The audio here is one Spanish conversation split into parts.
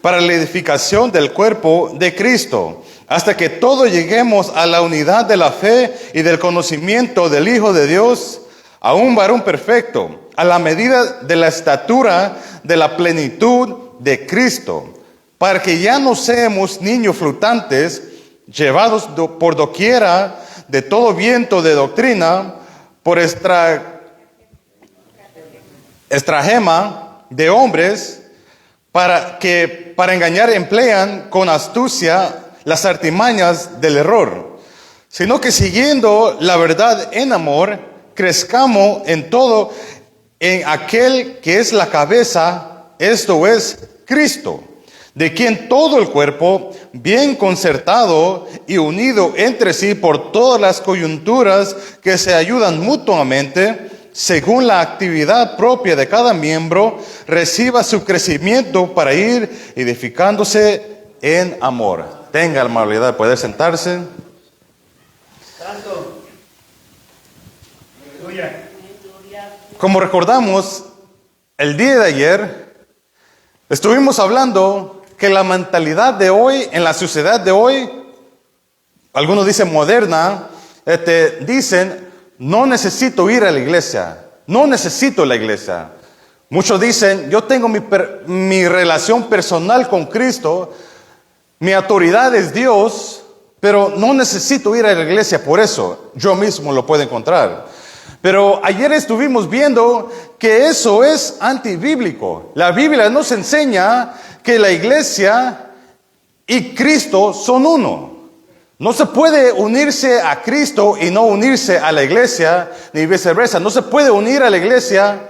para la edificación del cuerpo de Cristo, hasta que todos lleguemos a la unidad de la fe y del conocimiento del Hijo de Dios, a un varón perfecto, a la medida de la estatura de la plenitud de Cristo, para que ya no seamos niños flotantes, llevados por doquiera de todo viento de doctrina, por estragema de hombres, para engañar emplean con astucia las artimañas del error, sino que siguiendo la verdad en amor, crezcamos en todo en aquel que es la cabeza, esto es Cristo, de quien todo el cuerpo, bien concertado y unido entre sí por todas las coyunturas que se ayudan mutuamente, según la actividad propia de cada miembro, reciba su crecimiento para ir edificándose en amor. Tenga la amabilidad de poder sentarse. Santo. Aleluya. Como recordamos, el día de ayer estuvimos hablando que la mentalidad de hoy, en la sociedad de hoy, algunos dicen moderna, dicen, no necesito ir a la iglesia, no necesito la iglesia. Muchos dicen, yo tengo mi relación personal con Cristo, mi autoridad es Dios, pero no necesito ir a la iglesia por eso, yo mismo lo puedo encontrar. Pero ayer estuvimos viendo que eso es antibíblico. La Biblia nos enseña que la iglesia y Cristo son uno. No se puede unirse a Cristo y no unirse a la iglesia, ni viceversa. No se puede unir a la iglesia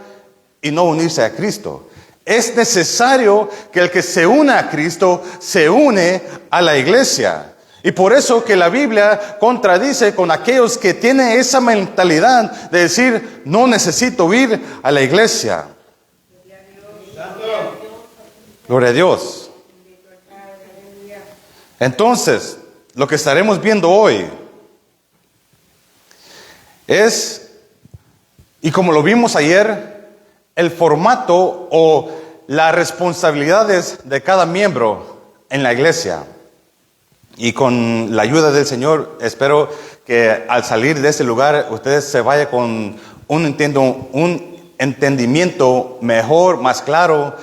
y no unirse a Cristo. Es necesario que el que se una a Cristo se une a la iglesia. Y por eso que la Biblia contradice con aquellos que tienen esa mentalidad de decir, no necesito ir a la iglesia. Gloria a Dios. Entonces, lo que estaremos viendo hoy es, y como lo vimos ayer, el formato o las responsabilidades de cada miembro en la iglesia. Y con la ayuda del Señor, espero que al salir de este lugar, ustedes se vayan con un entendimiento mejor, más claro,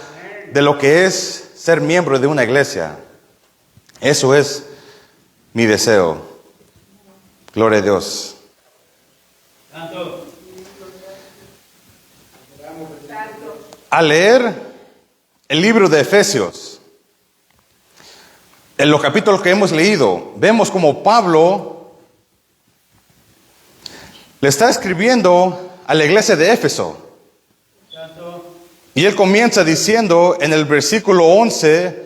de lo que es ser miembro de una iglesia. Eso es mi deseo. Gloria a Dios. Santo. Al leer el libro de Efesios, en los capítulos que hemos leído, vemos como Pablo le está escribiendo a la iglesia de Éfeso. Santo. Y él comienza diciendo en el versículo 11,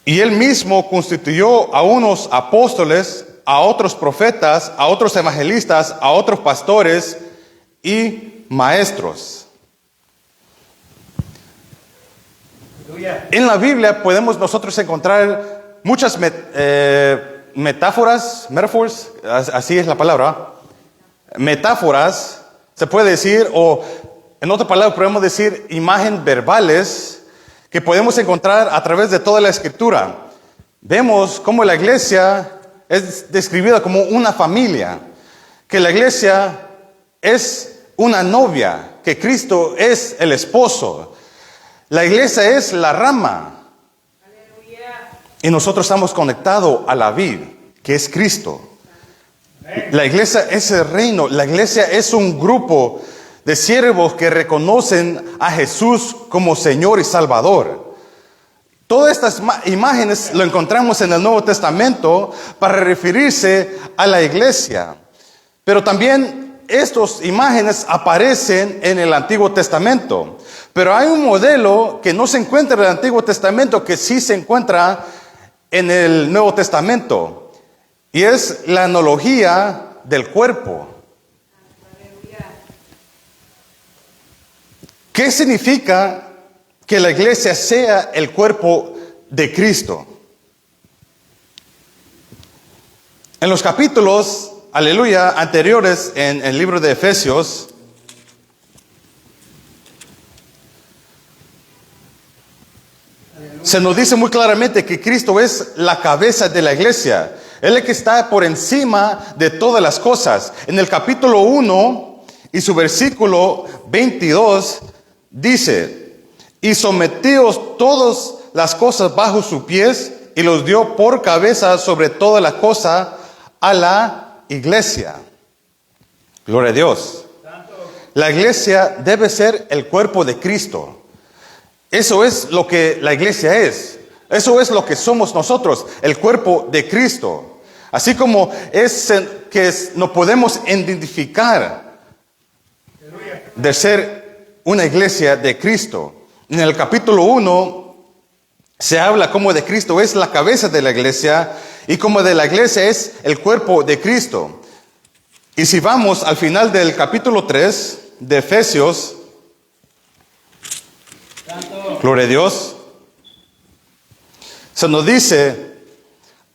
y él mismo constituyó a unos apóstoles, a otros profetas, a otros evangelistas, a otros pastores y maestros. Aleluya. En la Biblia podemos nosotros encontrar muchas metáforas, metaphors, así es la palabra, metáforas, se puede decir, o en otra palabra podemos decir imágenes verbales que podemos encontrar a través de toda la Escritura. Vemos cómo la iglesia es describida como una familia, que la iglesia es una novia, que Cristo es el esposo. La iglesia es la rama. Aleluya. Y nosotros estamos conectados a la vid, que es Cristo. La iglesia es el reino. La iglesia es un grupo de siervos que reconocen a Jesús como Señor y Salvador. Todas estas imágenes lo encontramos en el Nuevo Testamento para referirse a la iglesia. Pero también estas imágenes aparecen en el Antiguo Testamento. Pero hay un modelo que no se encuentra en el Antiguo Testamento, que sí se encuentra en el Nuevo Testamento. Y es la analogía del cuerpo. ¿Qué significa que la iglesia sea el cuerpo de Cristo? En los capítulos, aleluya, anteriores en el libro de Efesios, Se nos dice muy claramente que Cristo es la cabeza de la iglesia. Él es el que está por encima de todas las cosas. En el capítulo 1 y su versículo 22 dice: y sometíos todas las cosas bajo sus pies, y los dio por cabeza sobre toda la cosa a la iglesia. Gloria a Dios. La iglesia debe ser el cuerpo de Cristo. Eso es lo que la iglesia es. Eso es lo que somos nosotros, el cuerpo de Cristo. Así como nos podemos identificar de ser una iglesia de Cristo. En el capítulo 1 se habla como de Cristo es la cabeza de la iglesia y como de la iglesia es el cuerpo de Cristo. Y si vamos al final del capítulo 3 de Efesios, gloria a Dios, se nos dice: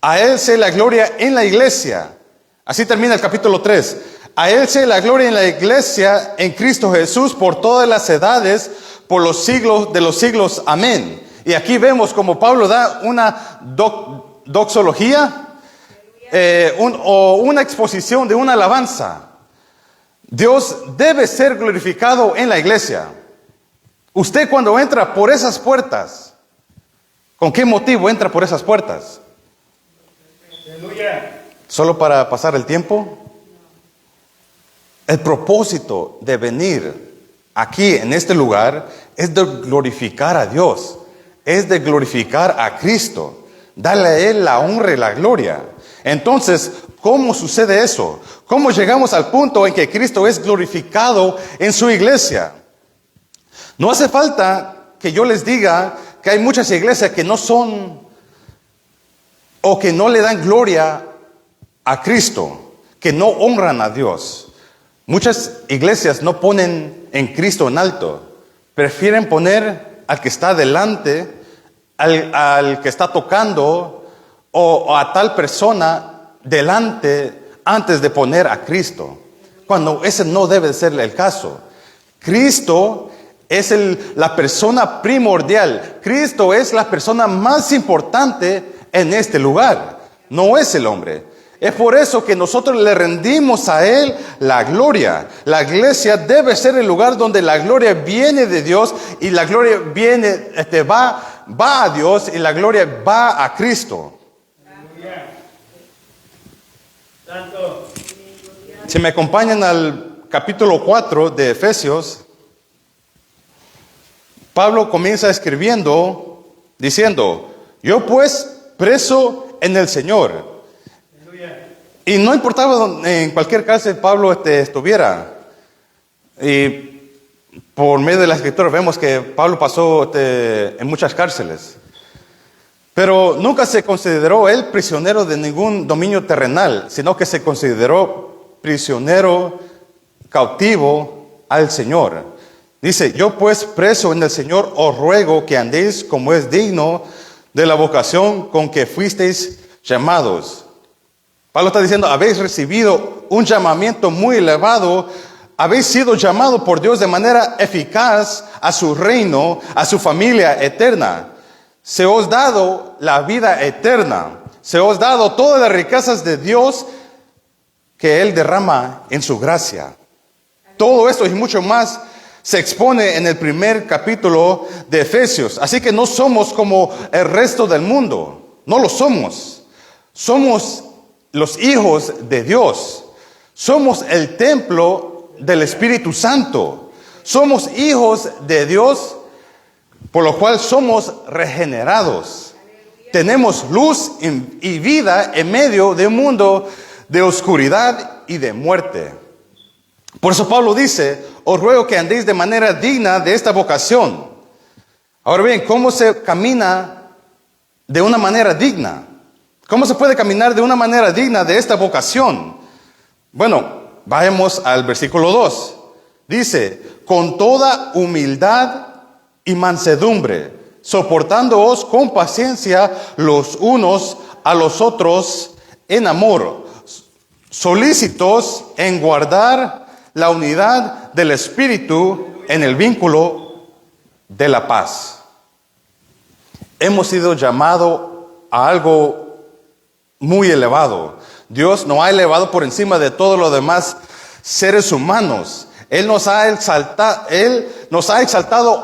a Él sea la gloria en la iglesia. Así termina el capítulo 3. A Él sea la gloria en la iglesia, en Cristo Jesús, por todas las edades, por los siglos de los siglos. Amén. Y aquí vemos como Pablo da una doxología, o una exposición de una alabanza. Dios debe ser glorificado en la iglesia. Usted cuando entra por esas puertas, ¿con qué motivo entra por esas puertas? Aleluya. ¿Solo para pasar el tiempo? El propósito de venir aquí en este lugar es de glorificar a Dios, es de glorificar a Cristo, darle a Él la honra y la gloria. Entonces, ¿cómo sucede eso? ¿Cómo llegamos al punto en que Cristo es glorificado en su iglesia? No hace falta que yo les diga que hay muchas iglesias que no son o que no le dan gloria a Cristo, que no honran a Dios. Muchas iglesias no ponen en Cristo en alto, prefieren poner al que está delante, al que está tocando o a tal persona delante antes de poner a Cristo, cuando ese no debe ser el caso. Cristo es la persona primordial. Cristo es la persona más importante en este lugar. No es el hombre. Es por eso que nosotros le rendimos a Él la gloria. La iglesia debe ser el lugar donde la gloria viene de Dios y la gloria va a Dios y la gloria va a Cristo. Aleluya. Santo. Si me acompañan al capítulo 4 de Efesios, Pablo comienza escribiendo, diciendo: yo pues preso en el Señor. Aleluya. Y no importaba donde, en cualquier cárcel Pablo estuviera. Y por medio de la escritura vemos que Pablo pasó en muchas cárceles. Pero nunca se consideró él prisionero de ningún dominio terrenal, sino que se consideró prisionero cautivo al Señor. Dice: yo pues preso en el Señor os ruego que andéis como es digno de la vocación con que fuisteis llamados. Pablo está diciendo: habéis recibido un llamamiento muy elevado, habéis sido llamados por Dios de manera eficaz a su reino, a su familia eterna. Se os dado la vida eterna, se os dado todas las riquezas de Dios que Él derrama en su gracia. Todo esto y mucho más se expone en el primer capítulo de Efesios. Así que no somos como el resto del mundo. No lo somos. Somos los hijos de Dios. Somos el templo del Espíritu Santo. Somos hijos de Dios, por lo cual somos regenerados. Tenemos luz y vida en medio de un mundo de oscuridad y de muerte. Por eso Pablo dice: os ruego que andéis de manera digna de esta vocación. Ahora bien, ¿cómo se camina de una manera digna? ¿Cómo se puede caminar de una manera digna de esta vocación? Bueno, vayamos al versículo 2. Dice: con toda humildad y mansedumbre, soportándoos con paciencia los unos a los otros en amor, solícitos en guardar la unidad del Espíritu en el vínculo de la paz. hemos sido llamados a algo muy elevado. Dios nos ha elevado por encima de todos los demás seres humanos. Él nos ha exaltado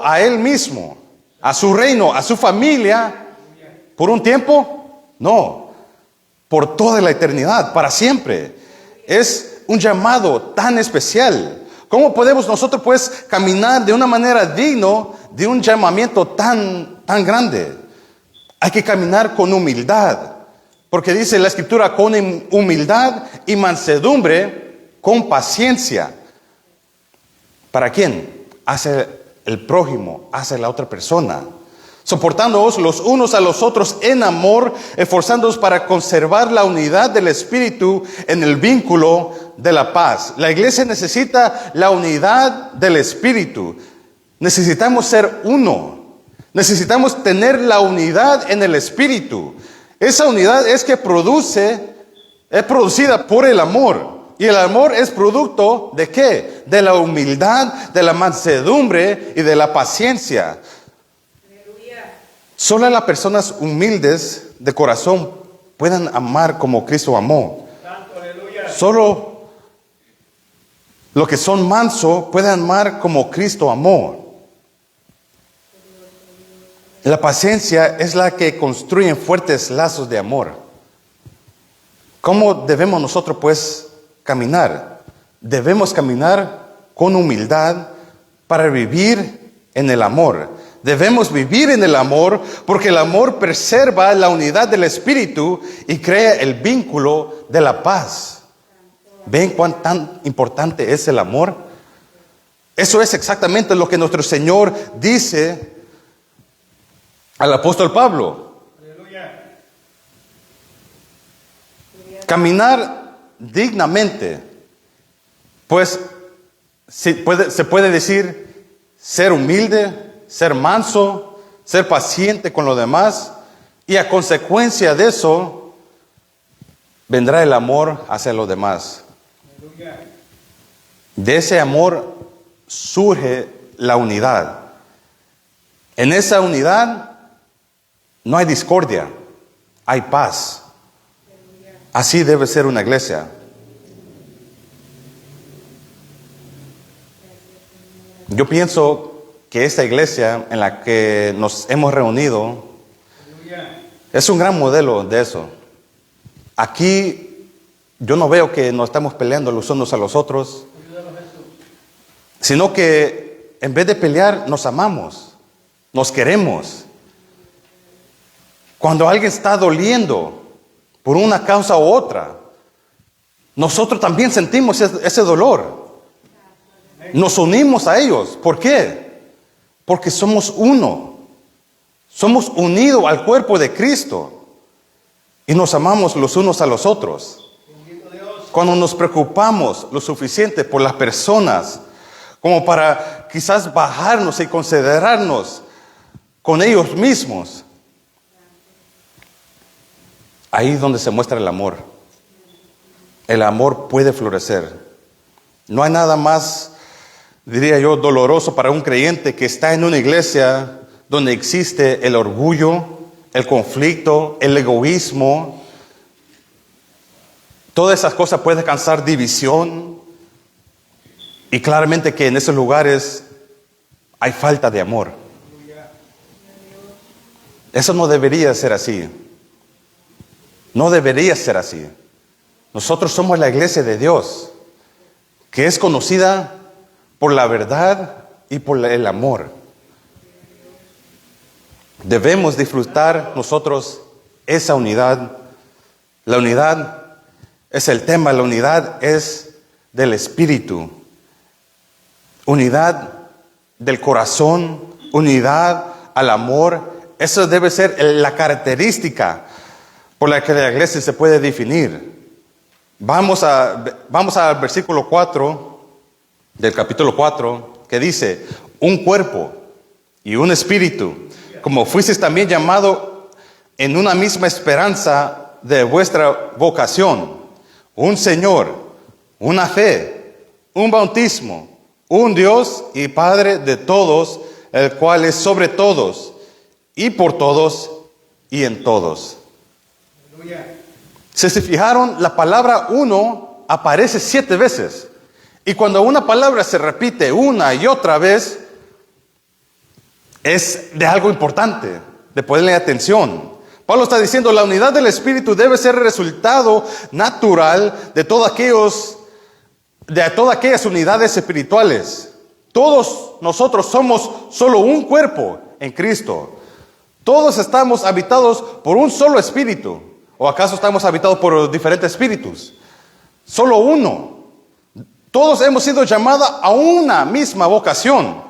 a Él mismo, a su reino, a su familia. ¿Por un tiempo? No. Por toda la eternidad, para siempre. Es un llamado tan especial. ¿Cómo podemos nosotros pues caminar de una manera digna de un llamamiento tan grande? Hay que caminar con humildad. Porque dice la Escritura, con humildad y mansedumbre, con paciencia. ¿Para quién? Hacia el prójimo, hacia la otra persona. Soportándoos los unos a los otros en amor, esforzándoos para conservar la unidad del Espíritu en el vínculo de la paz. La iglesia necesita la unidad del Espíritu. Necesitamos ser uno. Necesitamos tener la unidad en el Espíritu. Esa unidad es producida por el amor. Y el amor es producto ¿de qué? De la humildad, de la mansedumbre y de la paciencia. Solo las personas humildes de corazón pueden amar como Cristo amó. Solo los que son mansos pueden amar como Cristo amó. La paciencia es la que construye fuertes lazos de amor. ¿Cómo debemos nosotros pues caminar? Debemos caminar con humildad para vivir en el amor. Debemos vivir en el amor porque el amor preserva la unidad del Espíritu y crea el vínculo de la paz. ¿Ven cuán tan importante es el amor? Eso es exactamente lo que nuestro Señor dice al apóstol Pablo. Aleluya. Caminar dignamente, pues se puede decir ser humilde, ser manso, ser paciente con los demás, y a consecuencia de eso vendrá el amor hacia los demás. Aleluya. De ese amor surge la unidad. En esa unidad no hay discordia, hay paz. Así debe ser una iglesia. Yo pienso que esta iglesia en la que nos hemos reunido Aleluya. es un gran modelo de eso. Aquí yo no veo que nos estamos peleando los unos a los otros, sino que en vez de pelear nos amamos, nos queremos. Cuando alguien está doliendo por una causa u otra, nosotros también sentimos ese dolor. Nos unimos a ellos. ¿Por qué? Porque somos uno. Somos unidos al cuerpo de Cristo. Y nos amamos los unos a los otros. Cuando nos preocupamos lo suficiente por las personas, como para quizás bajarnos y considerarnos con ellos mismos, ahí es donde se muestra el amor. El amor puede florecer. No hay nada más, diría yo, doloroso para un creyente que está en una iglesia donde existe el orgullo, el conflicto, el egoísmo. Todas esas cosas pueden causar división. Y claramente que en esos lugares hay falta de amor. Eso no debería ser así. No debería ser así. Nosotros somos la iglesia de Dios, que es conocida por la verdad y por el amor. Debemos disfrutar nosotros esa unidad. La unidad es el tema, la unidad es del espíritu. Unidad del corazón, unidad al amor. Eso debe ser la característica por la que la iglesia se puede definir. Vamos al versículo 4 del capítulo 4, que dice: un cuerpo y un espíritu, como fuisteis también llamado en una misma esperanza de vuestra vocación, un Señor, una fe, un bautismo, un Dios y Padre de todos, el cual es sobre todos y por todos y en todos. Aleluya. Si se fijaron, la palabra uno aparece 7 veces. Y cuando una palabra se repite una y otra vez, es de algo importante, de ponerle atención. Pablo está diciendo, la unidad del Espíritu debe ser el resultado natural de todas aquellas unidades espirituales. Todos nosotros somos solo un cuerpo en Cristo. Todos estamos habitados por un solo espíritu. ¿O acaso estamos habitados por diferentes espíritus? Solo uno. Todos hemos sido llamados a una misma vocación.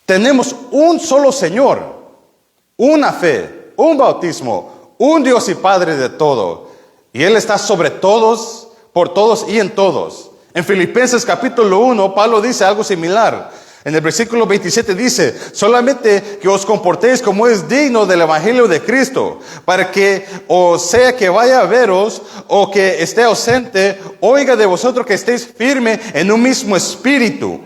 Tenemos un solo Señor, una fe, un bautismo, un Dios y Padre de todo. Y Él está sobre todos, por todos y en todos. En Filipenses capítulo 1, Pablo dice algo similar. En el versículo 27 dice, solamente que os comportéis como es digno del Evangelio de Cristo, para que, o sea que vaya a veros, o que esté ausente, oiga de vosotros que estéis firme en un mismo espíritu,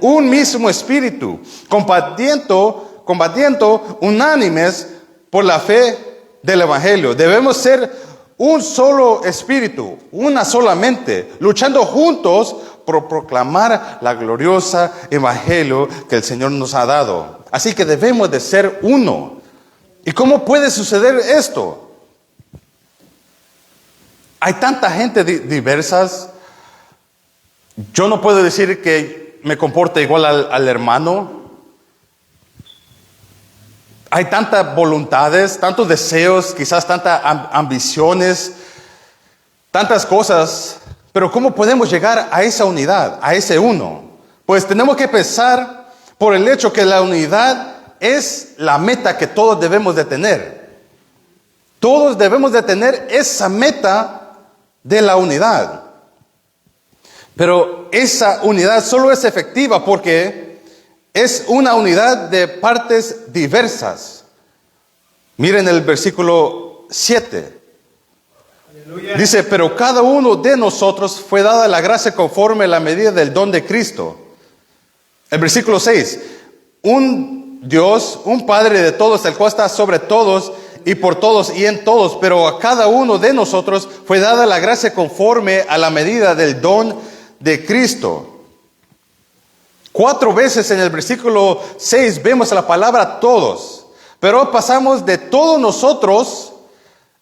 combatiendo unánimes por la fe del Evangelio. Debemos ser un solo espíritu, una sola mente, luchando juntos por proclamar la gloriosa evangelio que el Señor nos ha dado. Así que debemos de ser uno. ¿Y cómo puede suceder esto? Hay tanta gente diversas. Yo no puedo decir que me comporte igual al hermano. Hay tantas voluntades, tantos deseos, quizás tantas ambiciones, tantas cosas. Pero ¿cómo podemos llegar a esa unidad, a ese uno? Pues tenemos que pensar por el hecho que la unidad es la meta que todos debemos de tener. Todos debemos de tener esa meta de la unidad. Pero esa unidad solo es efectiva porque es una unidad de partes diversas. Miren el versículo 7. Aleluya. Dice, pero cada uno de nosotros fue dada la gracia conforme a la medida del don de Cristo. El versículo 6. Un Dios, un Padre de todos, el cual está sobre todos y por todos y en todos, pero a cada uno de nosotros fue dada la gracia conforme a la medida del don de Cristo. 4 veces en el versículo 6 vemos la palabra todos, pero pasamos de todos nosotros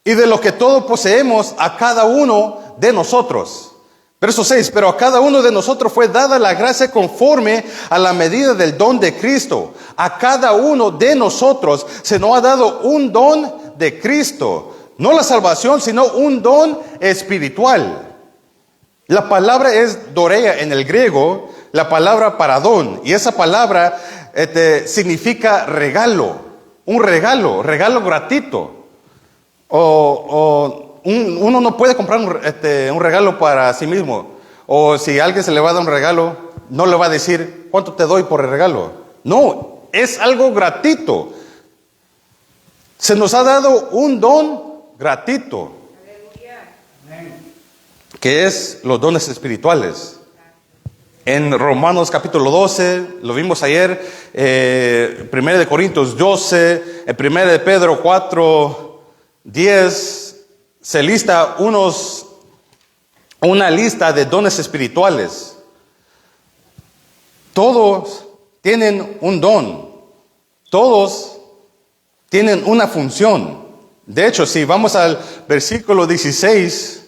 y de lo que todos poseemos a cada uno de nosotros. Verso 6, pero a cada uno de nosotros fue dada la gracia conforme a la medida del don de Cristo. A cada uno de nosotros se nos ha dado un don de Cristo. No la salvación, sino un don espiritual. La palabra es dorea en el griego, la palabra para don. Y esa palabra significa regalo. Un regalo gratuito. Uno no puede comprar un regalo para sí mismo. O si a alguien se le va a dar un regalo, no le va a decir, ¿cuánto te doy por el regalo? No, es algo gratuito. Se nos ha dado un don gratuito, que es los dones espirituales. En Romanos capítulo 12, lo vimos ayer, 1 de Corintios 12, 1 de Pedro 4, 10, se lista una lista de dones espirituales. Todos tienen un don, todos tienen una función. De hecho, si vamos al versículo 16,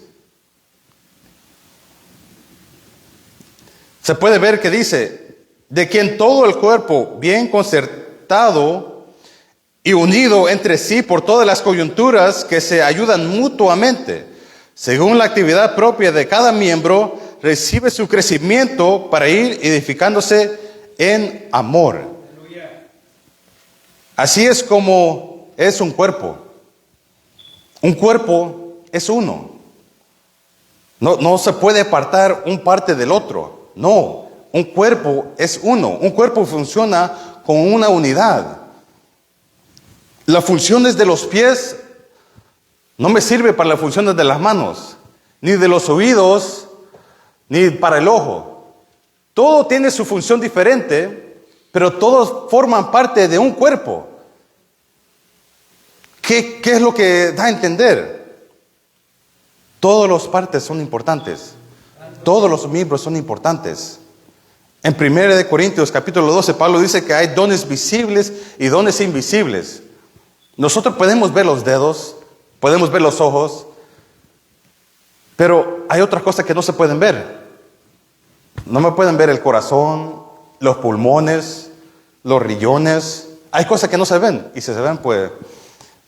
se puede ver que dice, de quien todo el cuerpo bien concertado y unido entre sí por todas las coyunturas que se ayudan mutuamente, según la actividad propia de cada miembro, recibe su crecimiento para ir edificándose en amor. Así es como es un cuerpo. Un cuerpo es uno. No se puede apartar un parte del otro. No, un cuerpo es uno. Un cuerpo funciona con una unidad. Las funciones de los pies no me sirven para las funciones de las manos, ni de los oídos, ni para el ojo. Todo tiene su función diferente, pero todos forman parte de un cuerpo. ¿Qué es lo que da a entender? Todas las partes son importantes. Todos los miembros son importantes. En 1 Corintios capítulo 12, Pablo dice que hay dones visibles y dones invisibles. Nosotros podemos ver los dedos, podemos ver los ojos, pero hay otras cosas que no se pueden ver. No me pueden ver el corazón, los pulmones, los riñones. Hay cosas que no se ven, y si se ven, pues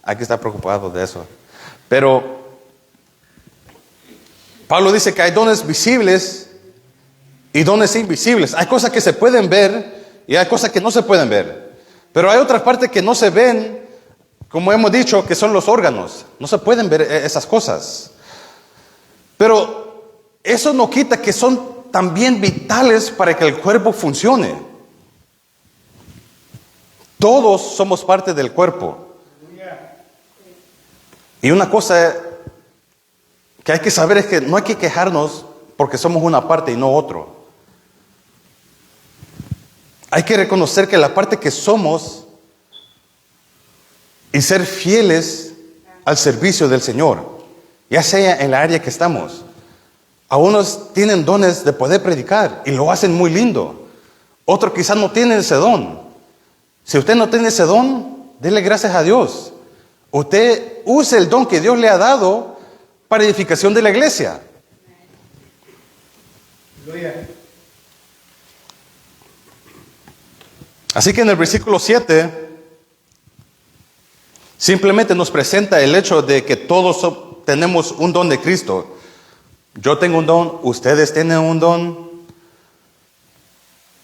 hay que estar preocupado de eso. Pero Pablo dice que hay dones visibles y dones invisibles. Hay cosas que se pueden ver y hay cosas que no se pueden ver. Pero hay otras partes que no se ven, como hemos dicho, que son los órganos. No se pueden ver esas cosas. Pero eso no quita que son también vitales para que el cuerpo funcione. Todos somos parte del cuerpo. Y una cosa que hay que saber es que no hay que quejarnos porque somos una parte y no otro. Hay que reconocer que la parte que somos y ser fieles al servicio del Señor, ya sea en la área que estamos. Algunos tienen dones de poder predicar y lo hacen muy lindo. Otros quizás no tienen ese don. Si usted no tiene ese don, dele gracias a Dios. Usted use el don que Dios le ha dado para edificación de la iglesia. Aleluya. Así que en el versículo 7, simplemente nos presenta el hecho de que todos tenemos un don de Cristo. Yo tengo un don, ustedes tienen un don.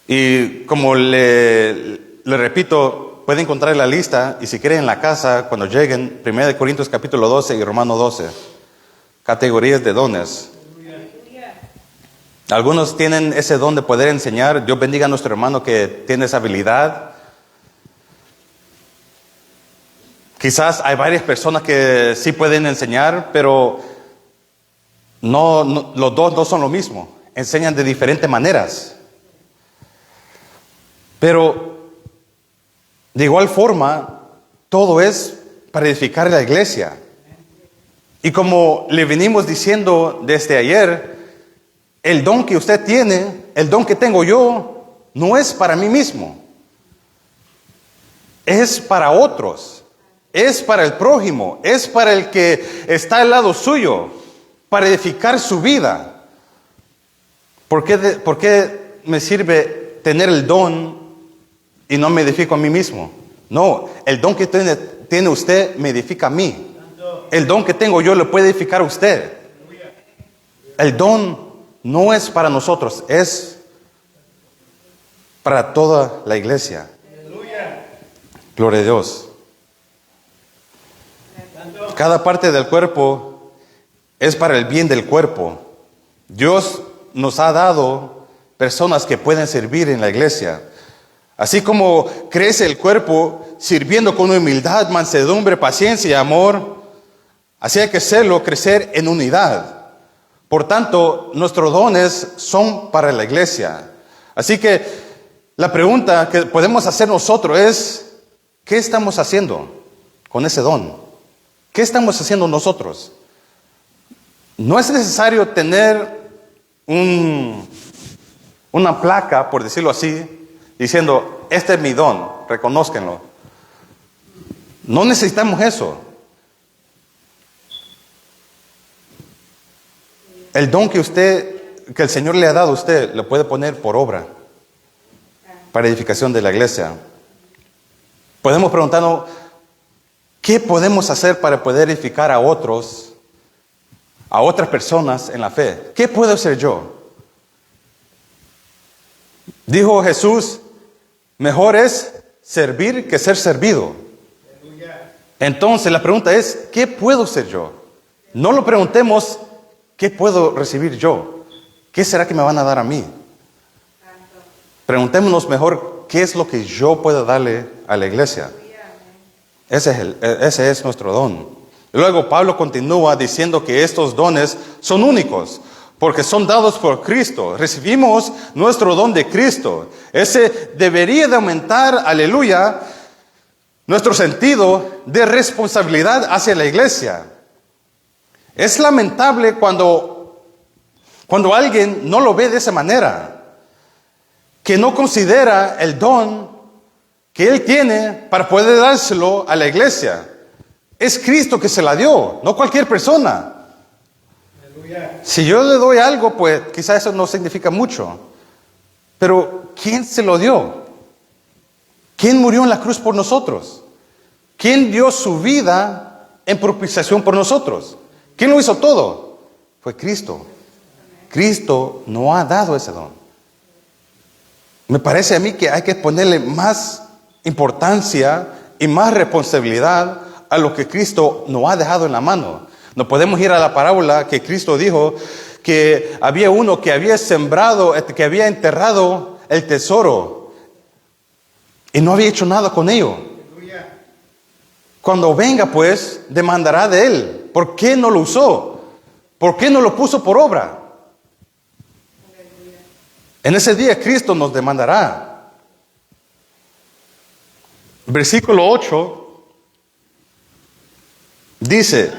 Y como le repito, pueden encontrar la lista, y si quieren en la casa, cuando lleguen, 1 Corintios capítulo 12 y Romano 12, categorías de dones. Algunos tienen ese don de poder enseñar. Dios bendiga a nuestro hermano que tiene esa habilidad. Quizás hay varias personas que sí pueden enseñar, pero los dos no son lo mismo. Enseñan de diferentes maneras. Pero de igual forma, todo es para edificar la iglesia. Y como le venimos diciendo desde ayer, el don que usted tiene, el don que tengo yo, no es para mí mismo. Es para otros. Es para el prójimo. Es para el que está al lado suyo. Para edificar su vida. ¿Por qué me sirve tener el don y no me edifico a mí mismo? No, el don que tiene usted me edifica a mí. El don que tengo yo le puede edificar a usted. El don no es para nosotros, es para toda la iglesia. Gloria a Dios. Cada parte del cuerpo es para el bien del cuerpo. Dios nos ha dado personas que pueden servir en la iglesia. Así como crece el cuerpo sirviendo con humildad, mansedumbre, paciencia y amor, así hay que hacerlo crecer en unidad. Por tanto, nuestros dones son para la iglesia. Así que la pregunta que podemos hacer nosotros es, ¿qué estamos haciendo con ese don? ¿Qué estamos haciendo nosotros? No es necesario tener una placa, por decirlo así, diciendo, este es mi don, reconózcanlo. No necesitamos eso. El don que el Señor le ha dado a usted, lo puede poner por obra para edificación de la iglesia. Podemos preguntarnos, ¿qué podemos hacer para poder edificar a otros, a otras personas en la fe? ¿Qué puedo hacer yo? Dijo Jesús, mejor es servir que ser servido. Entonces la pregunta es, ¿qué puedo hacer yo? No lo preguntemos, ¿qué puedo recibir yo? ¿Qué será que me van a dar a mí? Preguntémonos mejor, ¿qué es lo que yo puedo darle a la iglesia? Ese es nuestro don. Luego Pablo continúa diciendo que estos dones son únicos, porque son dados por Cristo. Recibimos nuestro don de Cristo. Ese debería de aumentar, aleluya, nuestro sentido de responsabilidad hacia la iglesia. Es lamentable cuando alguien no lo ve de esa manera, que no considera el don que él tiene para poder dárselo a la iglesia. Es Cristo que se la dio, no cualquier persona. Aleluya. Si yo le doy algo, pues quizás eso no significa mucho. Pero ¿quién se lo dio? ¿Quién murió en la cruz por nosotros? ¿Quién dio su vida en propiciación por nosotros? ¿Quién lo hizo todo? Fue Cristo. Cristo no ha dado ese don. Me parece a mí que hay que ponerle más importancia y más responsabilidad a lo que Cristo nos ha dejado en la mano. No podemos ir a la parábola que Cristo dijo que había uno que había sembrado, que había enterrado el tesoro y no había hecho nada con ello. Aleluya. Cuando venga, pues, demandará de él. ¿Por qué no lo usó? ¿Por qué no lo puso por obra? En ese día Cristo nos demandará. Versículo 8 dice,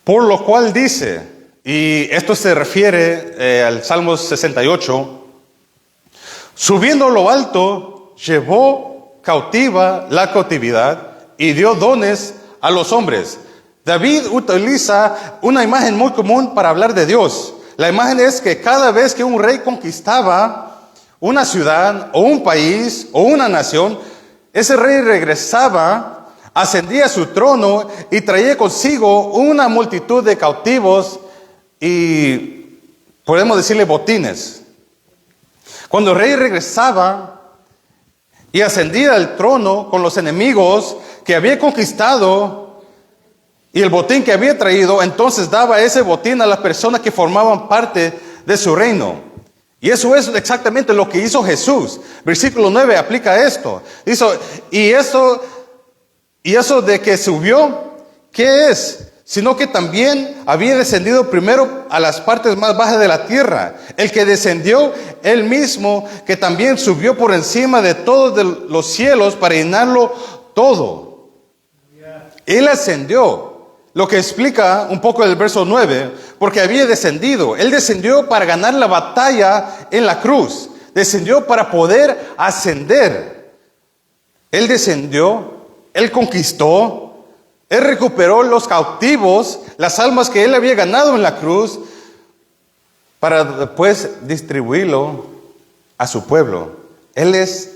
por lo cual dice, y esto se refiere al Salmo 68, subiendo a lo alto, llevó cautiva la cautividad y dio dones a los hombres. David utiliza una imagen muy común para hablar de Dios. La imagen es que cada vez que un rey conquistaba una ciudad o un país o una nación, ese rey regresaba, ascendía a su trono y traía consigo una multitud de cautivos y podemos decirle botines. Cuando el rey regresaba y ascendía al trono con los enemigos que había conquistado y el botín que había traído, entonces daba ese botín a las personas que formaban parte de su reino. Y eso es exactamente lo que hizo Jesús. Versículo 9 aplica esto. Y eso de que subió, ¿qué es? Sino que también había descendido primero a las partes más bajas de la tierra. El que descendió, él mismo, que también subió por encima de todos los cielos para llenarlo todo. Él ascendió. Lo que explica un poco el verso 9, porque había descendido. Él descendió para ganar la batalla en la cruz. Descendió para poder ascender. Él descendió, él conquistó, él recuperó los cautivos, las almas que él había ganado en la cruz, para después distribuirlo a su pueblo. Él es,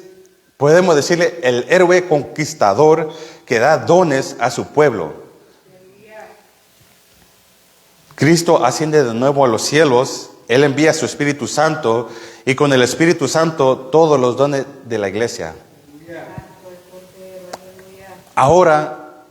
podemos decirle, el héroe conquistador que da dones a su pueblo. Cristo asciende de nuevo a los cielos, Él envía a su Espíritu Santo y con el Espíritu Santo todos los dones de la iglesia. Ahora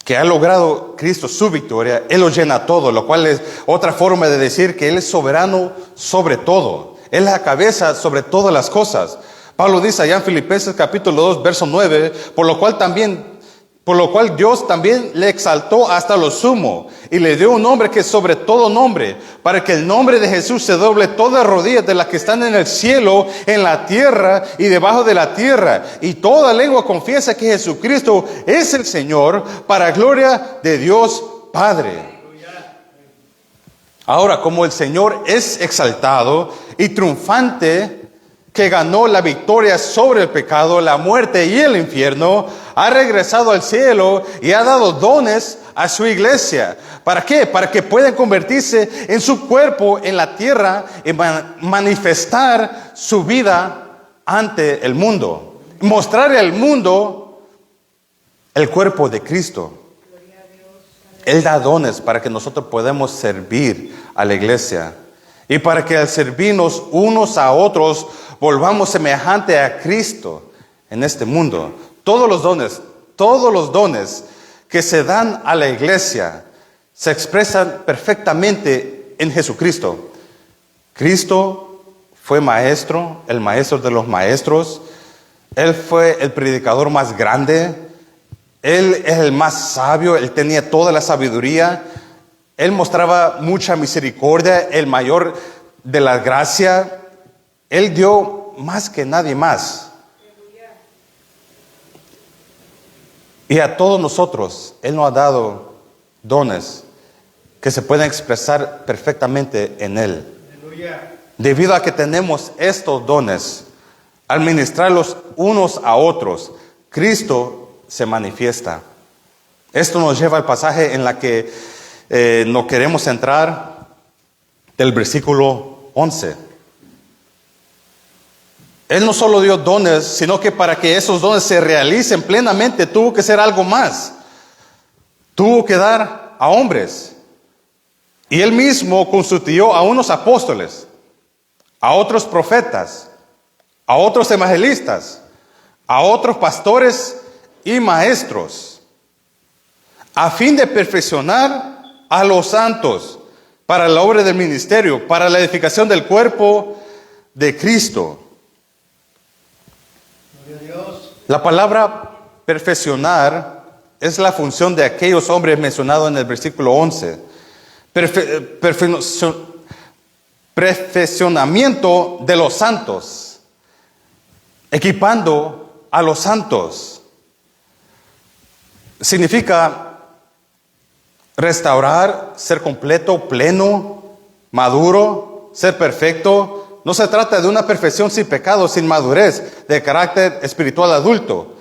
que ha logrado Cristo su victoria, Él lo llena todo, lo cual es otra forma de decir que Él es soberano sobre todo. Él es la cabeza sobre todas las cosas. Pablo dice allá en Filipenses capítulo 2, verso 9, por lo cual Dios también le exaltó hasta lo sumo y le dio un nombre que es sobre todo nombre, para que el nombre de Jesús se doble todas rodillas de las que están en el cielo, en la tierra y debajo de la tierra, y toda lengua confiesa que Jesucristo es el Señor, para gloria de Dios Padre. Ahora, como el Señor es exaltado y triunfante, que ganó la victoria sobre el pecado, la muerte y el infierno, ha regresado al cielo y ha dado dones a su iglesia. ¿Para qué? Para que puedan convertirse en su cuerpo en la tierra y manifestar su vida ante el mundo. Mostrarle al mundo el cuerpo de Cristo. Él da dones para que nosotros podamos servir a la iglesia. Y para que al servirnos unos a otros volvamos semejante a Cristo en este mundo. Todos los dones que se dan a la iglesia se expresan perfectamente en Jesucristo. Cristo fue maestro, el maestro de los maestros. Él fue el predicador más grande. Él es el más sabio. Él tenía toda la sabiduría. Él mostraba mucha misericordia, el mayor de la gracia. Él dio más que nadie más. Y a todos nosotros, Él nos ha dado dones que se pueden expresar perfectamente en Él. Aleluya. Debido a que tenemos estos dones, al ministrarlos unos a otros, Cristo se manifiesta. Esto nos lleva al pasaje en la que nos queremos centrar del versículo 11. Él no solo dio dones, sino que para que esos dones se realicen plenamente, tuvo que ser algo más. Tuvo que dar a hombres. Y Él mismo constituyó a unos apóstoles, a otros profetas, a otros evangelistas, a otros pastores y maestros, a fin de perfeccionar a los santos para la obra del ministerio, para la edificación del cuerpo de Cristo. Gloria a Dios. La palabra perfeccionar es la función de aquellos hombres mencionados en el versículo 11. Perfeccionamiento de los santos, equipando a los santos. Significa restaurar, ser completo, pleno, maduro, ser perfecto. No se trata de una perfección sin pecado, sin madurez, de carácter espiritual adulto.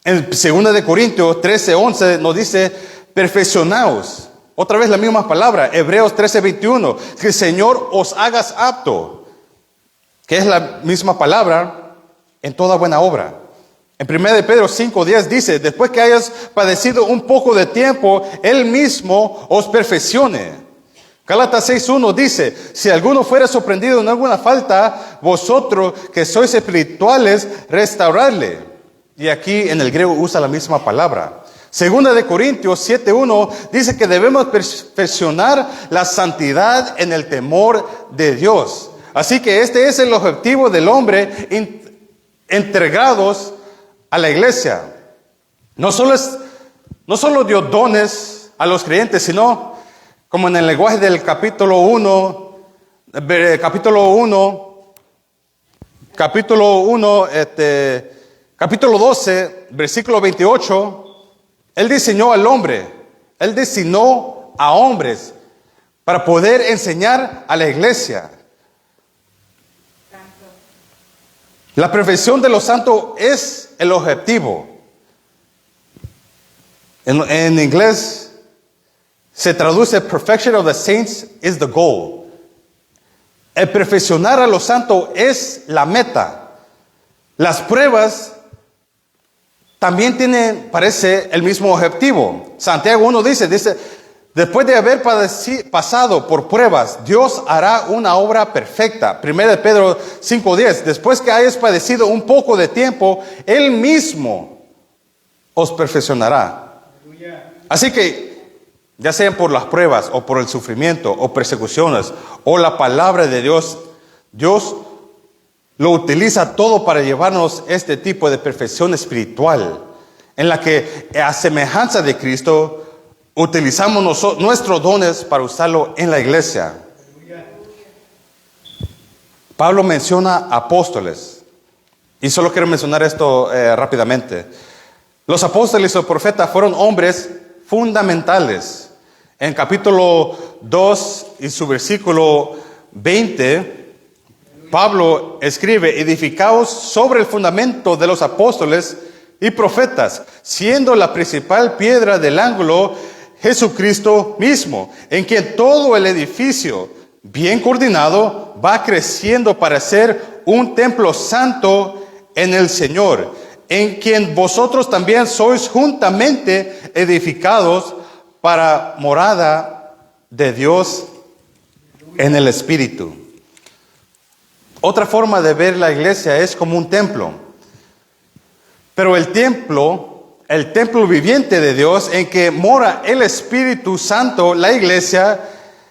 En 2 de Corintios 13:11 nos dice, perfeccionaos. Otra vez la misma palabra, Hebreos 13:21, que el Señor os hagas apto, que es la misma palabra en toda buena obra. En 1 de Pedro 5:10 dice, después que hayas padecido un poco de tiempo, Él mismo os perfeccione. Gálatas 6:1 dice, si alguno fuera sorprendido en alguna falta, vosotros que sois espirituales, restauradle. Y aquí en el griego usa la misma palabra. Segunda de Corintios 7:1 dice que debemos perfeccionar la santidad en el temor de Dios. Así que este es el objetivo del hombre entregados a la iglesia. No solo dio dones a los creyentes, sino como en el lenguaje del capítulo 12, versículo 28, Él diseñó al hombre, Él designó a hombres para poder enseñar a la iglesia. La perfección de los santos es el objetivo. En inglés se traduce perfection of the saints is the goal. El perfeccionar a los santos es la meta. Las pruebas también tienen, parece, el mismo objetivo. Santiago 1 dice, después de haber pasado por pruebas, Dios hará una obra perfecta. 1 de Pedro 5:10, después que hayas padecido un poco de tiempo, Él mismo os perfeccionará. Aleluya. Así que, ya sean por las pruebas, o por el sufrimiento, o persecuciones, o la palabra de Dios, Dios lo utiliza todo para llevarnos este tipo de perfección espiritual, en la que, a semejanza de Cristo, utilizamos nuestros dones para usarlo en la iglesia. Aleluya. Pablo menciona apóstoles, y solo quiero mencionar esto rápidamente. Los apóstoles y los profetas fueron hombres fundamentales. En capítulo 2 y su versículo 20, Pablo escribe, edificaos sobre el fundamento de los apóstoles y profetas, siendo la principal piedra del ángulo Jesucristo mismo, en quien todo el edificio, bien coordinado, va creciendo para ser un templo santo en el Señor, en quien vosotros también sois juntamente edificados para morada de Dios en el Espíritu. Otra forma de ver la iglesia es como un templo. Pero el templo viviente de Dios en que mora el Espíritu Santo, la iglesia,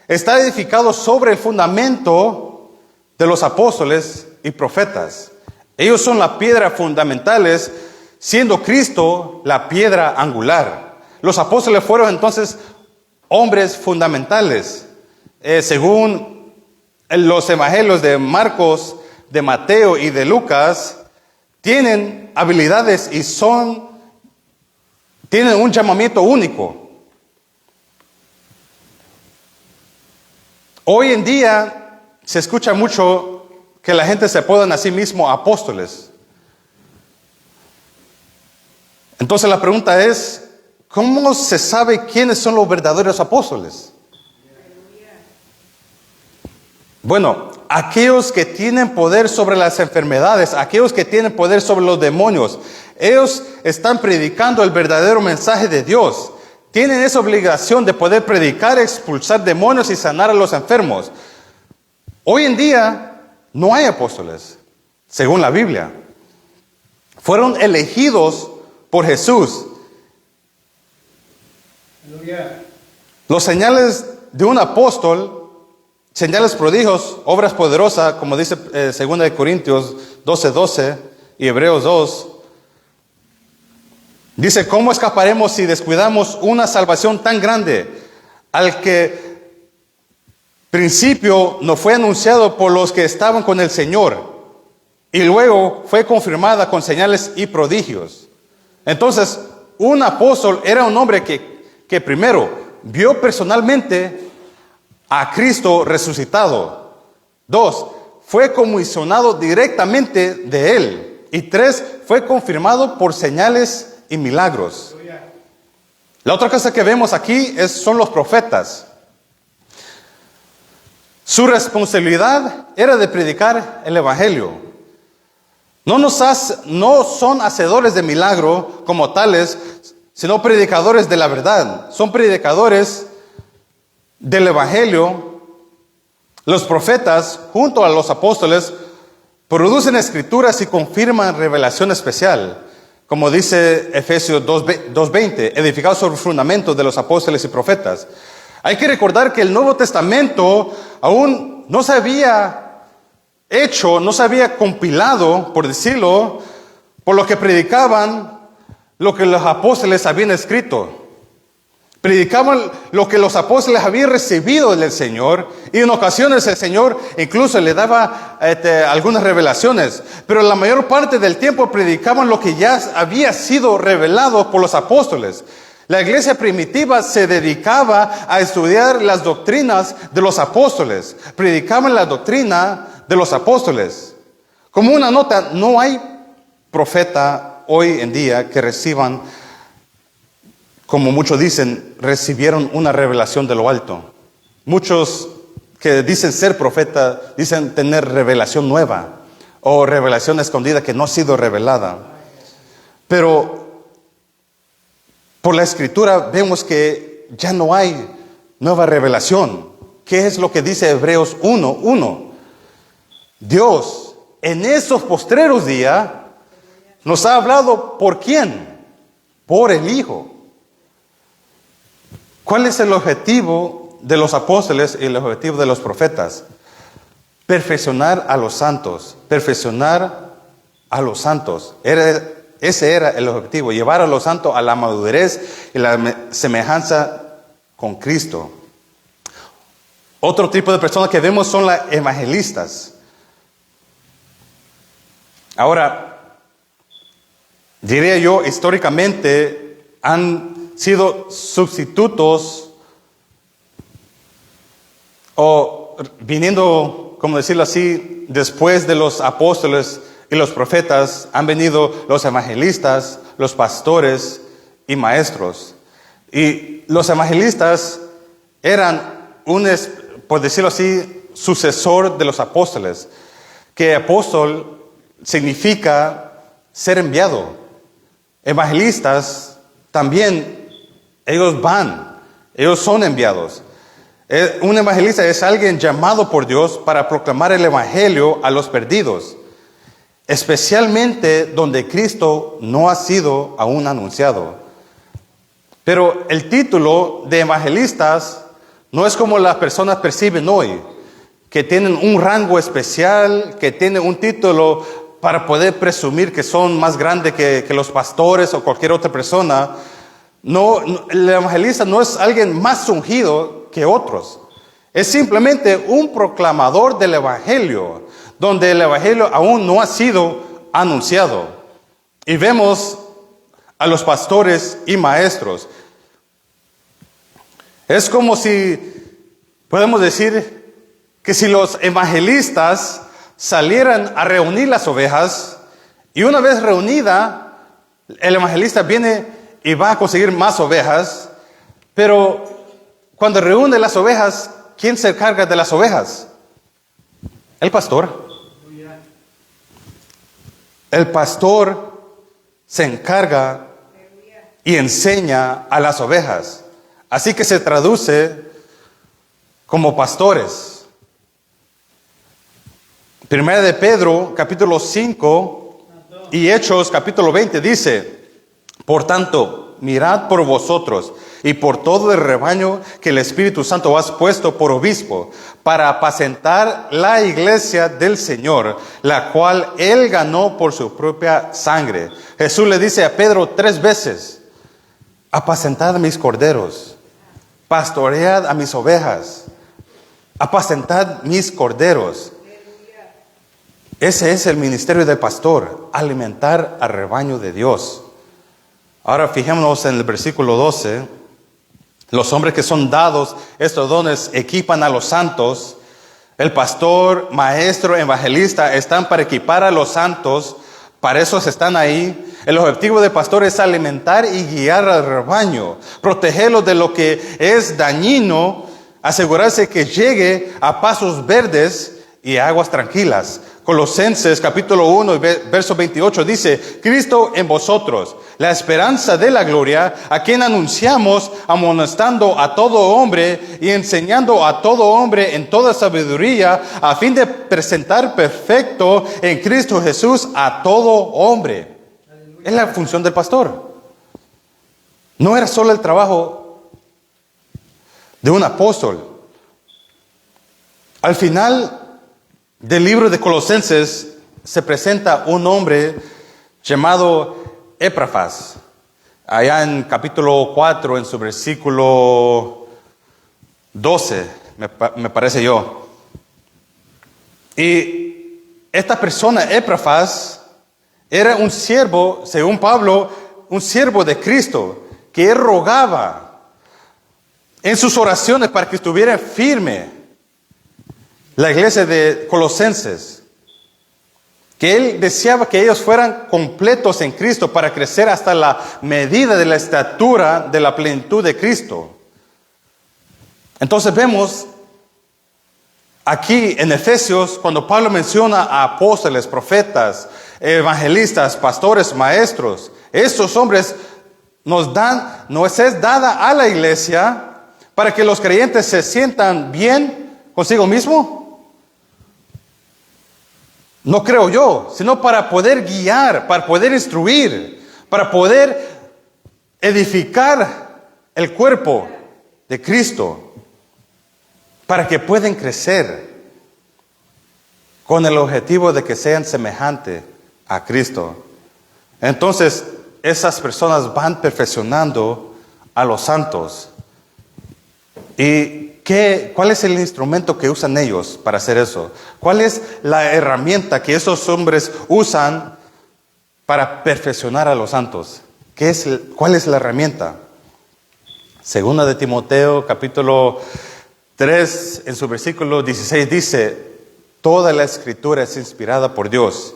está edificado sobre el fundamento de los apóstoles y profetas. Ellos son las piedras fundamentales, siendo Cristo la piedra angular. Los apóstoles fueron entonces hombres fundamentales. Según los evangelios de Marcos, de Mateo y de Lucas, tienen habilidades y son Tienen un llamamiento único. Hoy en día se escucha mucho que la gente se apodan a sí mismo apóstoles. Entonces la pregunta es, ¿cómo se sabe quiénes son los verdaderos apóstoles? Bueno, aquellos que tienen poder sobre las enfermedades, aquellos que tienen poder sobre los demonios, ellos están predicando el verdadero mensaje de Dios. Tienen esa obligación de poder predicar, expulsar demonios y sanar a los enfermos. Hoy en día no hay apóstoles, según la Biblia. Fueron elegidos por Jesús. Aleluya. Los señales de un apóstol, señales prodigios, obras poderosas, como dice 2 Corintios 12:12 y Hebreos 2, dice, ¿cómo escaparemos si descuidamos una salvación tan grande al que principio nos fue anunciado por los que estaban con el Señor y luego fue confirmada con señales y prodigios? Entonces, un apóstol era un hombre que primero vio personalmente a Cristo resucitado. 2, fue comisionado directamente de Él. Y 3, fue confirmado por señales y milagros. Aleluya. La otra cosa que vemos aquí son los profetas. Su responsabilidad era de predicar el Evangelio. No son hacedores de milagro como tales, sino predicadores de la verdad. Son predicadores del Evangelio. Los profetas, junto a los apóstoles, producen escrituras y confirman revelación especial. Como dice Efesios 2:20, edificados sobre el fundamento de los apóstoles y profetas. Hay que recordar que el Nuevo Testamento aún no se había hecho, no se había compilado, por decirlo, por lo que predicaban lo que los apóstoles habían escrito. Predicaban lo que los apóstoles habían recibido del Señor, y en ocasiones el Señor incluso le daba algunas revelaciones, pero la mayor parte del tiempo predicaban lo que ya había sido revelado por los apóstoles. La iglesia primitiva se dedicaba a estudiar las doctrinas de los apóstoles, predicaban la doctrina de los apóstoles. Como una nota, no hay profeta hoy en día que reciban, como muchos dicen, recibieron una revelación de lo alto. Muchos que dicen ser profeta, dicen tener revelación nueva o revelación escondida que no ha sido revelada. Pero por la Escritura vemos que ya no hay nueva revelación. ¿Qué es lo que dice Hebreos 1:1? Dios en esos postreros días nos ha hablado, ¿por quién? Por el Hijo. ¿Cuál es el objetivo de los apóstoles y el objetivo de los profetas? Perfeccionar a los santos. Perfeccionar a los santos. Ese era el objetivo, llevar a los santos a la madurez y la semejanza con Cristo. Otro tipo de personas que vemos son las evangelistas. Ahora, diría yo, históricamente han sido sustitutos o viniendo, como decirlo así, después de los apóstoles y los profetas, han venido los evangelistas, los pastores y maestros. Y los evangelistas eran por decirlo así, sucesor de los apóstoles. Que apóstol significa ser enviado. Evangelistas también, ellos son enviados. Un evangelista es alguien llamado por Dios para proclamar el evangelio a los perdidos, especialmente donde Cristo no ha sido aún anunciado. Pero el título de evangelistas no es como las personas perciben hoy, que tienen un rango especial, que tienen un título para poder presumir que son más grandes que los pastores o cualquier otra persona. No, el evangelista no es alguien más ungido que otros. Es simplemente un proclamador del evangelio, donde el evangelio aún no ha sido anunciado. Y vemos a los pastores y maestros. Es como si, podemos decir, que si los evangelistas salieran a reunir las ovejas, y una vez reunida, el evangelista viene y va a conseguir más ovejas, pero cuando reúne las ovejas, ¿quién se encarga de las ovejas? El pastor. El pastor se encarga y enseña a las ovejas. Así que se traduce como pastores. Primera de Pedro, capítulo 5 y Hechos, capítulo 20, dice: por tanto, mirad por vosotros y por todo el rebaño que el Espíritu Santo has puesto por obispo, para apacentar la iglesia del Señor, la cual Él ganó por su propia sangre. Jesús le dice a Pedro 3 veces: apacentad a mis corderos, pastoread a mis ovejas, apacentad mis corderos. Ese es el ministerio del pastor, alimentar al rebaño de Dios. Ahora fijémonos en el versículo 12. Los hombres que son dados estos dones equipan a los santos. El pastor, maestro, evangelista están para equipar a los santos. Para eso están ahí. El objetivo del pastor es alimentar y guiar al rebaño, protegerlo de lo que es dañino, asegurarse que llegue a pasos verdes y aguas tranquilas. Colosenses capítulo 1 verso 28 dice: Cristo en vosotros, la esperanza de la gloria, a quien anunciamos, amonestando a todo hombre y enseñando a todo hombre en toda sabiduría, a fin de presentar perfecto en Cristo Jesús a todo hombre. Es la función del pastor. No era solo el trabajo de un apóstol. Al final del libro de Colosenses se presenta un hombre llamado Epafras. Allá en capítulo 4, en su versículo 12, me parece yo. Y esta persona, Epafras, era un siervo, según Pablo, un siervo de Cristo, que él rogaba en sus oraciones para que estuviera firme la iglesia de Colosenses, que él deseaba que ellos fueran completos en Cristo para crecer hasta la medida de la estatura de la plenitud de Cristo. Entonces vemos aquí en Efesios, cuando Pablo menciona a apóstoles, profetas, evangelistas, pastores, maestros, estos hombres nos es dada a la iglesia para que los creyentes se sientan bien consigo mismo. No creo yo, sino para poder guiar, para poder instruir, para poder edificar el cuerpo de Cristo, para que puedan crecer con el objetivo de que sean semejantes a Cristo. Entonces, esas personas van perfeccionando a los santos. ¿Y cuál es el instrumento que usan ellos para hacer eso? ¿Cuál es la herramienta que esos hombres usan para perfeccionar a los santos? ¿Cuál es la herramienta? Segunda de Timoteo, capítulo 3, en su versículo 16 dice: toda la escritura es inspirada por Dios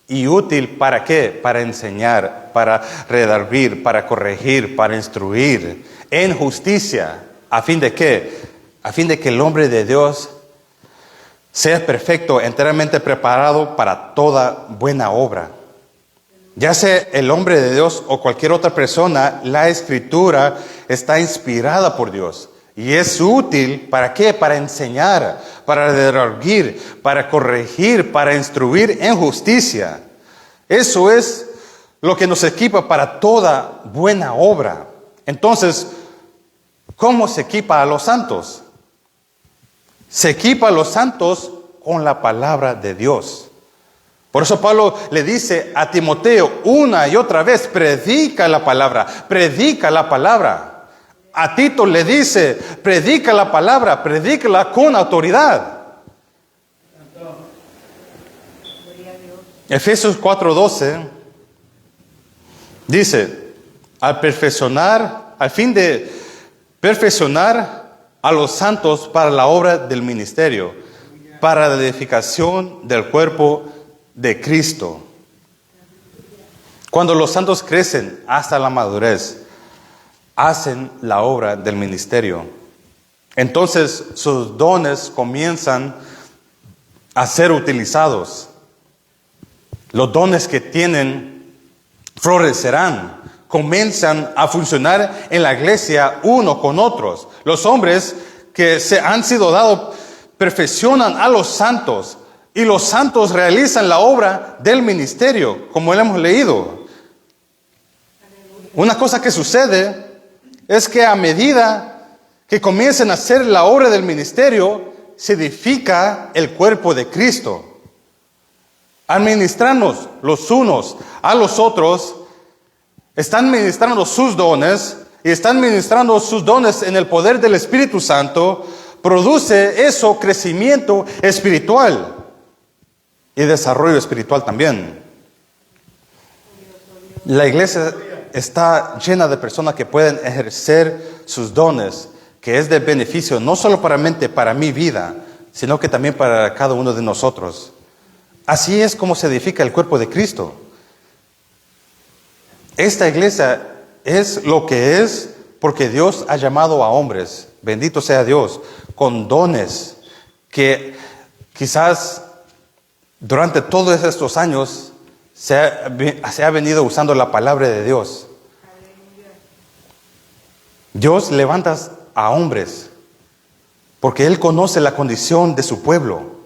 y útil ¿para qué? Para enseñar, para redarguir, para corregir, para instruir en justicia. ¿A fin de qué? A fin de que el hombre de Dios sea perfecto, enteramente preparado para toda buena obra. Ya sea el hombre de Dios o cualquier otra persona, la escritura está inspirada por Dios. Y es útil, ¿para qué? Para enseñar, para redarguir, para corregir, para instruir en justicia. Eso es lo que nos equipa para toda buena obra. Entonces, ¿cómo se equipa a los santos? Se equipa a los santos con la palabra de Dios. Por eso Pablo le dice a Timoteo una y otra vez: predica la palabra, predica la palabra. A Tito le dice: predica la palabra, predícala con autoridad. Efesios 4:12 dice: al fin de perfeccionar a los santos para la obra del ministerio, para la edificación del cuerpo de Cristo. Cuando los santos crecen hasta la madurez, hacen la obra del ministerio. Entonces sus dones comienzan a ser utilizados. Los dones que tienen florecerán, comienzan a funcionar en la iglesia uno con otros. Los hombres que se han sido dados perfeccionan a los santos y los santos realizan la obra del ministerio, como lo hemos leído. Una cosa que sucede es que a medida que comiencen a hacer la obra del ministerio, se edifica el cuerpo de Cristo. Al ministrarnos los unos a los otros, están ministrando sus dones y están ministrando sus dones en el poder del Espíritu Santo. Produce eso crecimiento espiritual y desarrollo espiritual también. La iglesia está llena de personas que pueden ejercer sus dones, que es de beneficio no solamente para mi vida, sino que también para cada uno de nosotros. Así es como se edifica el cuerpo de Cristo. Esta iglesia es lo que es porque Dios ha llamado a hombres, bendito sea Dios, con dones que quizás durante todos estos años se ha venido usando la palabra de Dios. Dios levanta a hombres porque Él conoce la condición de su pueblo.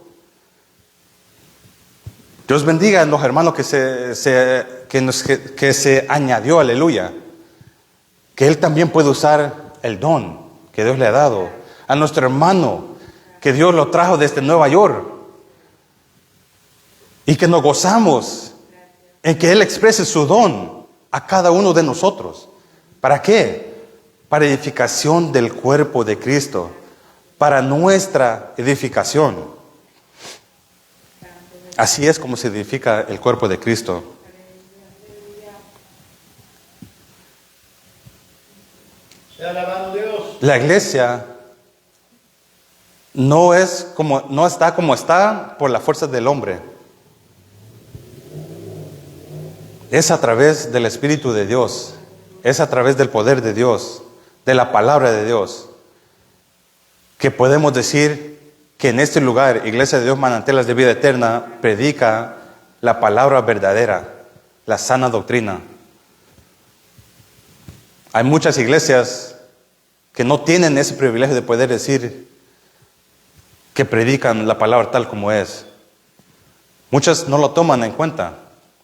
Dios bendiga a los hermanos que se añadió, aleluya. Que Él también puede usar el don que Dios le ha dado. A nuestro hermano que Dios lo trajo desde Nueva York. Y que nos gozamos en que Él exprese su don a cada uno de nosotros. ¿Para qué? Para edificación del cuerpo de Cristo. Para nuestra edificación. Así es como se edifica el cuerpo de Cristo. Sea alabado Dios. La iglesia no está como está por la fuerza del hombre. Es a través del Espíritu de Dios. Es a través del poder de Dios, de la palabra de Dios, que podemos decir que en este lugar, Iglesia de Dios Manantiales de Vida Eterna, predica la palabra verdadera, la sana doctrina. Hay muchas iglesias que no tienen ese privilegio de poder decir que predican la palabra tal como es. Muchas no lo toman en cuenta.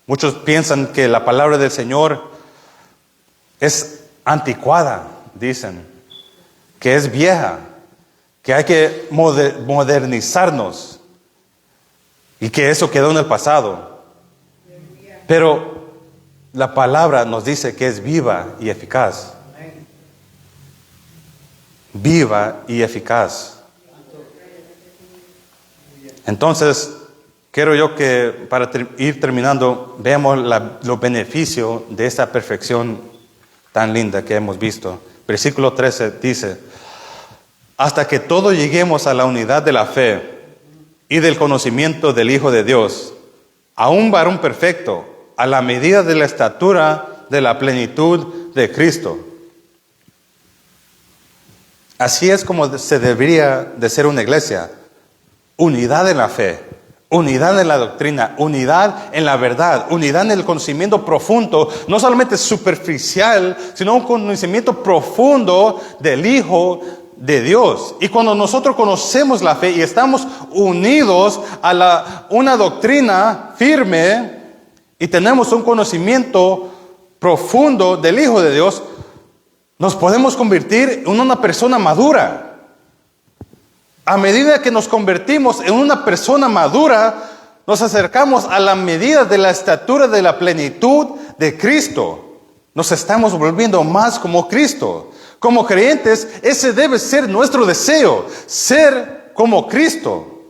Muchos piensan que la palabra del Señor es anticuada, dicen, que es vieja, que hay que modernizarnos y que eso quedó en el pasado. Pero la palabra nos dice que es viva y eficaz. Viva y eficaz. Entonces, quiero yo que para ir terminando, veamos los beneficios de esta perfección tan linda que hemos visto. Versículo 13 dice: hasta que todos lleguemos a la unidad de la fe y del conocimiento del Hijo de Dios, a un varón perfecto, a la medida de la estatura de la plenitud de Cristo. Así es como se debería de ser una iglesia. Unidad en la fe, unidad en la doctrina, unidad en la verdad, unidad en el conocimiento profundo, no solamente superficial, sino un conocimiento profundo del Hijo de Dios. Y cuando nosotros conocemos la fe y estamos unidos a una doctrina firme y tenemos un conocimiento profundo del Hijo de Dios, nos podemos convertir en una persona madura. A medida que nos convertimos en una persona madura, nos acercamos a la medida de la estatura de la plenitud de Cristo. Nos estamos volviendo más como Cristo. Como creyentes, ese debe ser nuestro deseo, ser como Cristo.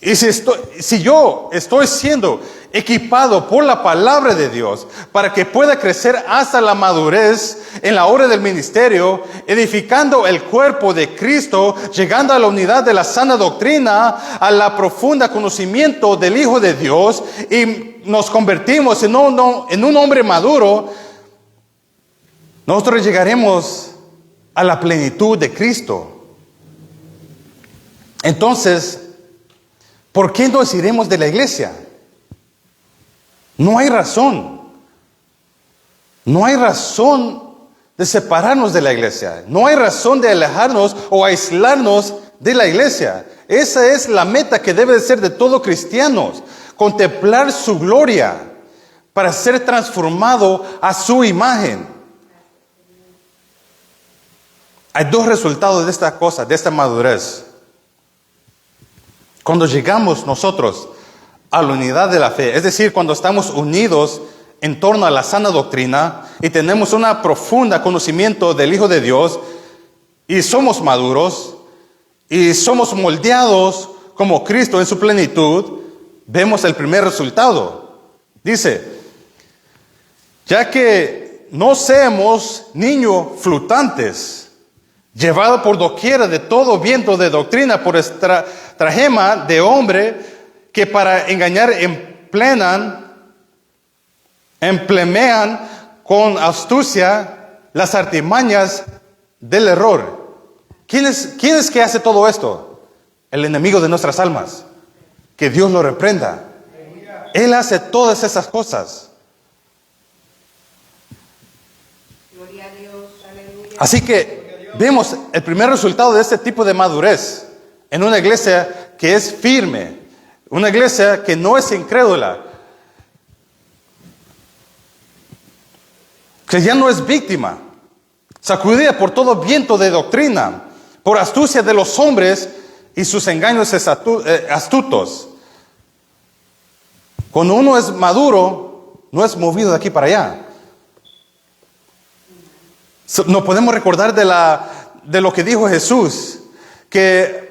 Y si yo estoy siendo equipado por la palabra de Dios, para que pueda crecer hasta la madurez en la hora del ministerio, edificando el cuerpo de Cristo, llegando a la unidad de la sana doctrina, a la profunda conocimiento del Hijo de Dios, y nos convertimos en un hombre maduro. Nosotros llegaremos a la plenitud de Cristo. Entonces, ¿por qué nos iremos de la iglesia? No hay razón. No hay razón de separarnos de la iglesia. No hay razón de alejarnos o aislarnos de la iglesia. Esa es la meta que debe de ser de todo cristiano. Contemplar su gloria para ser transformado a su imagen. Hay dos resultados de esta cosa, de esta madurez. Cuando llegamos nosotros a la unidad de la fe, es decir, cuando estamos unidos en torno a la sana doctrina y tenemos un profundo conocimiento del Hijo de Dios y somos maduros y somos moldeados como Cristo en su plenitud, vemos el primer resultado. Dice, ya que no seamos niños flotantes, llevados por doquiera de todo viento de doctrina, por estratagema de hombre que para engañar emplean con astucia las artimañas del error. ¿Quién es que hace todo esto? El enemigo de nuestras almas. Que Dios lo reprenda. Él hace todas esas cosas. Gloria a Dios, aleluya. Así que vemos el primer resultado de este tipo de madurez en una iglesia que es firme, una iglesia que no es incrédula, que ya no es víctima, sacudida por todo viento de doctrina, por astucia de los hombres y sus engaños astutos. Cuando uno es maduro, no es movido de aquí para allá. Nos podemos recordar de lo que dijo Jesús, que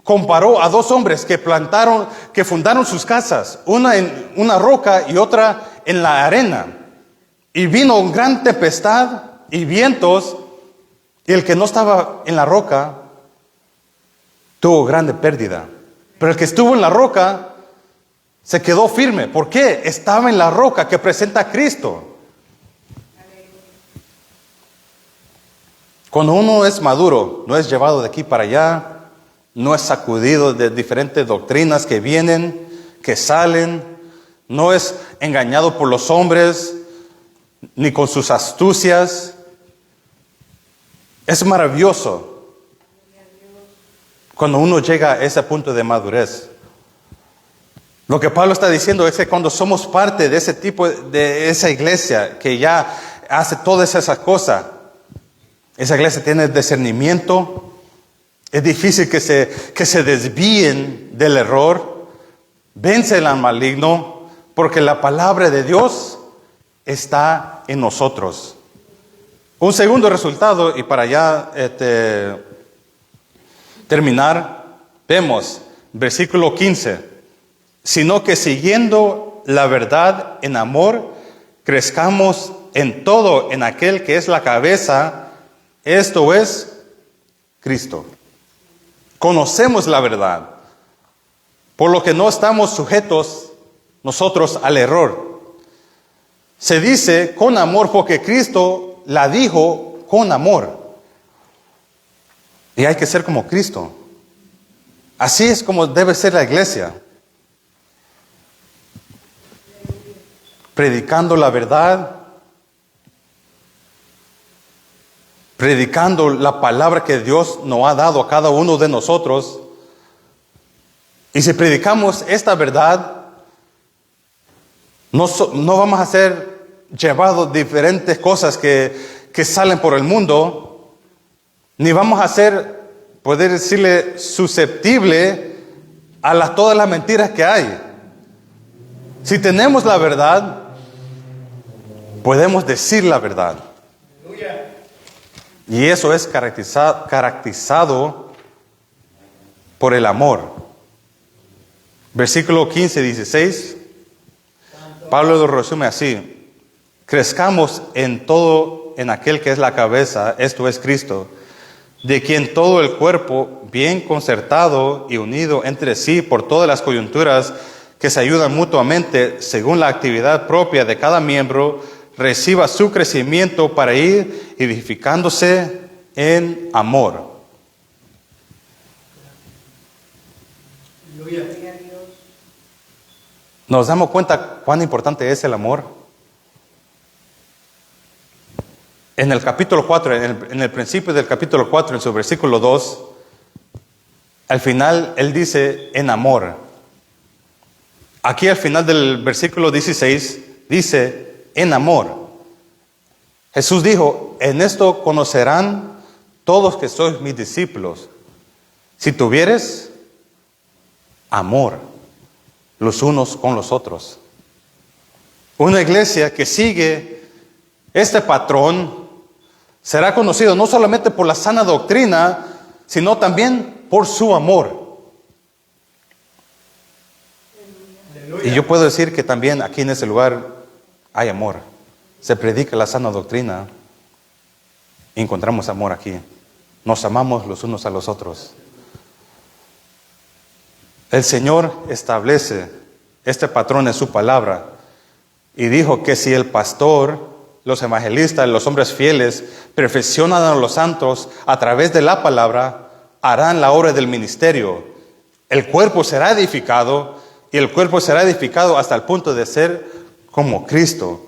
comparó a dos hombres que fundaron sus casas, una en una roca y otra en la arena. Y vino una gran tempestad y vientos, y el que no estaba en la roca tuvo grande pérdida. Pero el que estuvo en la roca se quedó firme. ¿Por qué? Estaba en la roca que presenta a Cristo. Cuando uno es maduro, no es llevado de aquí para allá, no es sacudido de diferentes doctrinas que vienen, que salen, no es engañado por los hombres, ni con sus astucias. Es maravilloso cuando uno llega a ese punto de madurez. Lo que Pablo está diciendo es que cuando somos parte de ese tipo, de esa iglesia que ya hace todas esas cosas, esa iglesia tiene discernimiento. Es difícil que se desvíen del error. Vence al maligno, porque la palabra de Dios está en nosotros. Un segundo resultado, y para ya terminar, vemos, versículo 15, sino que siguiendo la verdad en amor, crezcamos en todo en aquel que es la cabeza, esto es Cristo. Conocemos la verdad, por lo que no estamos sujetos nosotros al error. Se dice con amor porque Cristo la dijo con amor. Y hay que ser como Cristo. Así es como debe ser la iglesia. Predicando la verdad, predicando la palabra que Dios nos ha dado a cada uno de nosotros. Y si predicamos esta verdad, no vamos a ser llevados diferentes cosas que salen por el mundo, ni vamos a ser, poder decirle, susceptible a todas las mentiras que hay. Si tenemos la verdad, podemos decir la verdad. Y eso es caracterizado por el amor. Versículo 15, 16. Pablo lo resume así: crezcamos en todo en aquel que es la cabeza, esto es Cristo, de quien todo el cuerpo, bien concertado y unido entre sí por todas las coyunturas que se ayudan mutuamente según la actividad propia de cada miembro, reciba su crecimiento para ir edificándose en amor. Aleluya. Gloria a Dios. ¿Nos damos cuenta cuán importante es el amor? En el capítulo 4, en el principio del capítulo 4, en su versículo 2, al final él dice en amor. Aquí al final del versículo 16 dice en amor. Jesús dijo: en esto conocerán todos que sois mis discípulos, si tuvieres amor los unos con los otros. Una iglesia que sigue este patrón será conocido no solamente por la sana doctrina, sino también por su amor. Y yo puedo decir que también aquí en ese lugar hay amor. Se predica la sana doctrina y encontramos amor aquí. Nos amamos los unos a los otros. El Señor establece este patrón en su palabra y dijo que si el pastor, los evangelistas, los hombres fieles perfeccionan a los santos a través de la palabra, harán la obra del ministerio. El cuerpo será edificado y el cuerpo será edificado hasta el punto de ser como Cristo.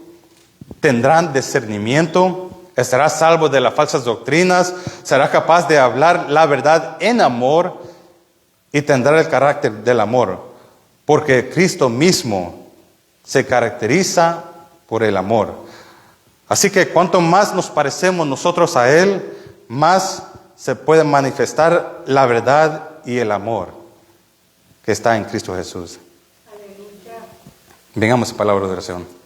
Tendrán discernimiento, estará salvo de las falsas doctrinas, será capaz de hablar la verdad en amor y tendrá el carácter del amor, porque Cristo mismo se caracteriza por el amor. Así que cuanto más nos parecemos nosotros a Él, más se puede manifestar la verdad y el amor que está en Cristo Jesús. Aleluya. Vengamos a palabra de oración.